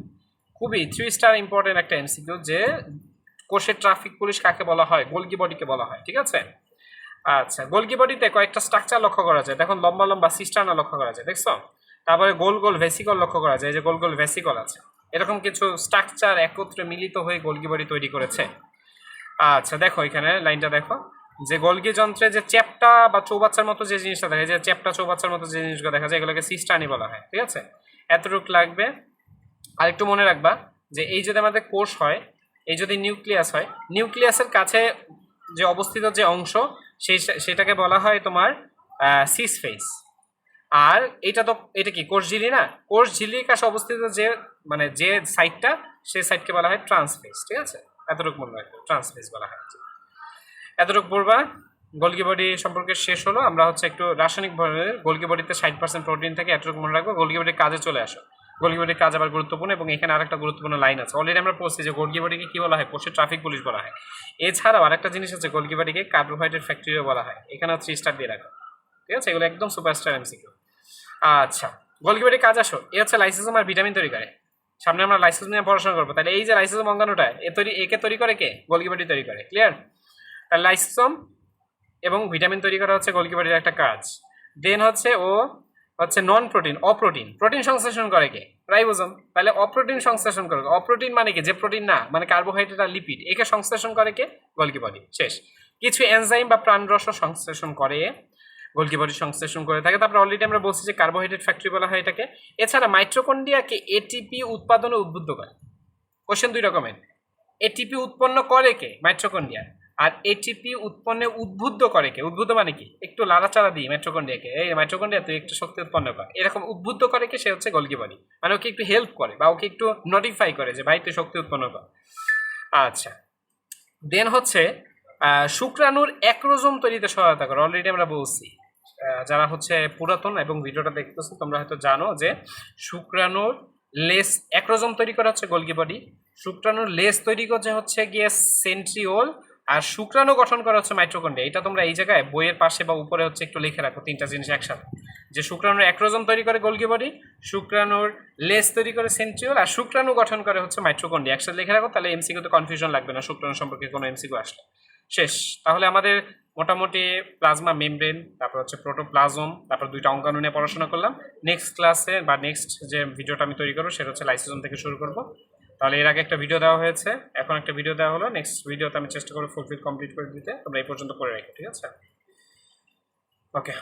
খুবই 3 স্টার ইম্পর্টেন্ট একটা এমসিকিউ যে কোষের ট্রাফিক পুলিশ কাকে বলা হয়, গোলকি বডিকে বলা হয়, ঠিক আছে। আচ্ছা, গোলকি বডিতে কয়েকটা স্ট্রাকচার লক্ষ্য করা যায়। দেখুন লম্বা লম্বা সিস্টার্না লক্ষ্য করা যায়, দেখছো। তারপরে গোল গোল ভেসিকল লক্ষ্য করা যায়, যে গোল গোল ভেসিকল আছে। এরকম কিছু স্ট্রাকচার একত্রে মিলিত হয়ে গোলকি বডি তৈরি করেছে। আচ্ছা দেখো এখানে লাইনটা দেখো, যে গোলকি যন্ত্রে যে চ্যাপ্টা বা চৌবাচ্চার মতো যে জিনিসটা দেখা যায়, যে চ্যাপ্টা চৌবাচ্চার মতো যে জিনিসগুলো দেখা যায়, এগুলোকে সিস্টানি বলা হয়, ঠিক আছে। এতটুকু লাগবে। আর একটু মনে রাখবা যে এই যদি আমাদের কোষ হয়, এই যদি নিউক্লিয়াস হয়, নিউক্লিয়াসের কাছে যে অবস্থিত যে অংশ সেটাকে বলা হয় তোমার সিস ফেস। আর এটা কি কোষ ঝিলি না, কোষ ঝিলির কাছে অবস্থিত যে মানে যে সাইডটা, সেই সাইডকে বলা হয় ট্রান্সফেস, ঠিক আছে। এতটুকু মনে রাখবে, ট্রান্সফেস বলা হয়। এতটুকু পড়বা। গোলকি বডি সম্পর্কে শেষ হলো। আমরা হচ্ছে একটু রাসায়নিক ধরনের, গোলকি বডিতে 60% প্রোটিন থাকে, এতটুকু মনে রাখবো। গোলকি বডির কাজে চলে আসো। গোলকি বডির কাজ আবার গুরুত্বপূর্ণ, এবং এখানে আরেকটা গুরুত্বপূর্ণ লাইন আছে। অলরেডি আমরা পড়ছি যে গোলকি বডিকে কি বলা হয়, কোষের ট্রাফিক পুলিশ বলা হয়। এছাড়াও আরেকটা জিনিস আছে, গোলকি বডিকে কার্বোহাইড্রেট ফ্যাক্টরিও বলা হয়। এখানে 3 স্টার দিয়ে রাখো, ঠিক আছে। এগুলো একদম সুপারস্টার এমসিকিউ। আচ্ছা, গোলকি বডির কাজ আসো। এ হচ্ছে লাইসোসোম আর ভিটামিন তৈরি করে। সামনে আমরা লাইসোসোম নিয়ে পড়াশোনা করবো, তাহলে এই যে লাইসোসোম অঙ্গাণুটা একে তৈরি করে কে, গোলকি বডি তৈরি করে। ক্লিয়ার? তাহলে লাইসোসোম এবং ভিটামিন তৈরি করা হচ্ছে গোলকি বডির একটা কাজ। দেন হচ্ছে নন প্রোটিন, প্রোটিন সংশ্লেষণ করে কে, রাইবোজোম। তাহলে অপ্রোটিন সংশ্লেষণ করে, অপ্রোটিন মানে কি, যে প্রোটিন না, মানে কার্বোহাইড্রেট আর লিপিড, একে সংশ্লেষণ করে কে, গোলকি বডি। শেষ। কিছু এনজাইম বা প্রাণরস সংশ্লেষণ করে, গোলকি বডি সংশ্লেষণ করে থাকে। তারপরে অলরেডি আমরা বলছি যে কার্বোহাইড্রেট ফ্যাক্টরি বলা হয় এটাকে। এছাড়া মাইটোকন্ড্রিয়াকে এটিপি উৎপাদনে উদ্বুদ্ধ করে। কোশ্চেন 2 রকমের। এটিপি উৎপন্ন করে কে, মাইটোকন্ড্রিয়া। আর এটিপি উৎপন্নে উদ্বুদ্ধ করে কে, উদ্বুদ্ধ মানে কি, একটু লাড়াচাড়া দিই মাইটোকন্ড্রিয়াকে, এই মাইটোকন্ড্রিয়া তুই একটু শক্তি উৎপন্ন কর, এরকম উদ্বুদ্ধ করে কে, সে হচ্ছে গোলকি বডি। মানে ওকে একটু হেল্প করে বা ওকে একটু নোটিফাই করে যে ভাই তুই শক্তি উৎপন্ন কর। আচ্ছা, দেন হচ্ছে শুক্রাণুর একরোজোম তৈরিতে সহায়তা করে। অলরেডি আমরা বলছি, যারা হচ্ছে পুরাতন এবং ভিডিওটা দেখতেছো তোমরা হয়তো জানো যে শুক্রাণুর লেস একরোজোম তৈরি করা হচ্ছে গোলকি বডি, শুক্রাণুর লেস তৈরি করছে হচ্ছে গিয়ে সেন্ট্রিওল, আর শুক্রাণু গঠন করা হচ্ছে মাইটোকন্ড্রিয়া। এটা তোমরা এই জায়গায় বইয়ের পাশে বা উপরে হচ্ছে একটু লিখে রাখো, 3টা জিনিস একসাথে, যে শুক্রাণুর একরোজোম তৈরি করে গোলকি বডি, শুক্রাণুর লেস তৈরি করে সেন্ট্রিওল, আর শুক্রাণু গঠন করে হচ্ছে মাইটোকন্ড্রিয়া। একসাথে লিখে রাখো, তাহলে এমসিকিউতে কনফিউশন লাগবে না শুক্রাণু সম্পর্কে কোনো এমসিকিউ আসলে। শেষ। তাহলে আমাদের মোটামুটি প্লাজমা মেমব্রেন, তারপর হচ্ছে প্রোটোপ্লাজম, তারপর 2টা অঙ্গাণু নিয়ে পড়াশোনা করলাম। নেক্সট ক্লাসে বা নেক্সট যে ভিডিওটা আমি তৈরি করবো সেটা হচ্ছে লাইসোজোম থেকে শুরু করবো। তাহলে এর আগে একটা ভিডিও দেওয়া হয়েছে, এখন একটা ভিডিও দেওয়া হলো। নেক্সট ভিডিওতে আমি চেষ্টা করবো ফুলফিল কমপ্লিট করে দিতে। তোমরা এই পর্যন্ত করে রাখো, ঠিক আছে। ওকে।